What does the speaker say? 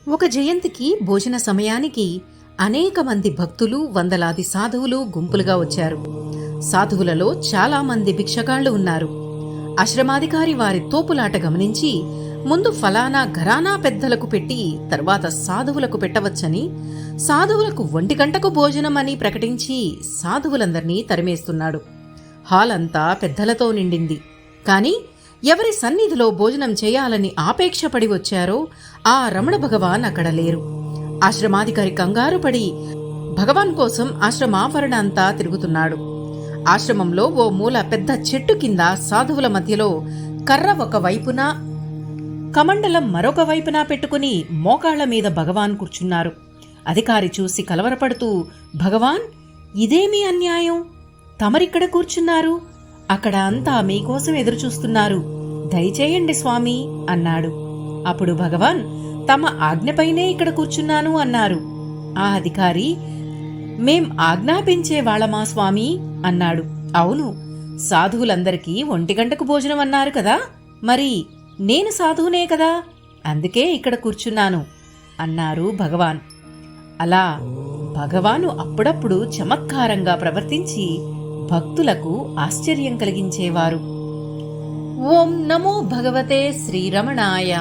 ఒక జయంతికి భోజన సమయానికి అనేక మంది భక్తులు, వందలాది సాధువులు గుంపులుగా వచ్చారు. సాధువులలో చాలా మంది భిక్షగాళ్లు ఉన్నారు. ఆశ్రమాధికారి వారి తోపులాట గమనించి ముందు ఫలానా ఘరానా పెద్దలకు పెట్టి తర్వాత సాధువులకు పెట్టవచ్చని, సాధువులకు 1 గంటకు భోజనం అని ప్రకటించి సాధువులందర్నీ తరిమేస్తున్నాడు. హాల్ అంతా పెద్దలతో నిండింది. కాని ఎవరి సన్నిధిలో భోజనం చేయాలని ఆపేక్షపడి వచ్చారో ఆ రమణ భగవాన్ అక్కడ లేరు. ఆశ్రమాధికారి కంగారు పడి భగవాన్ కోసం ఆశ్రమావరణ అంతా తిరుగుతున్నాడు. ఆశ్రమంలో ఓ మూల పెద్ద చెట్టు కింద సాధువుల మధ్యలో కర్ర ఒక వైపున, కమండలం మరొక వైపున పెట్టుకుని మోకాళ్ల మీద భగవాన్ కూర్చున్నారు. అధికారి చూసి కలవరపడుతూ, భగవాన్, ఇదేమీ అన్యాయం, తమరిక్కడ కూర్చున్నారు, అక్కడ అంతా మీకోసం ఎదురుచూస్తున్నారు, దయచేయండి స్వామి అన్నాడు. అప్పుడు భగవాన్, తమ ఆజ్ఞపైనే ఇక్కడ కూర్చున్నాను అన్నారు. ఆ అధికారి, మేం ఆజ్ఞాపించే వాళ్ళమా స్వామి అన్నాడు. అవును, సాధువులందరికీ 1 గంటకు భోజనం అన్నారు కదా, మరి నేను సాధువునే కదా, అందుకే ఇక్కడ కూర్చున్నాను అన్నారు భగవాన్. అలా భగవాను అప్పుడప్పుడు చమత్కారంగా ప్రవర్తించి భక్తులకు ఆశ్చర్యం కలిగించేవారు. ఓం నమో భగవతే శ్రీరమణాయ.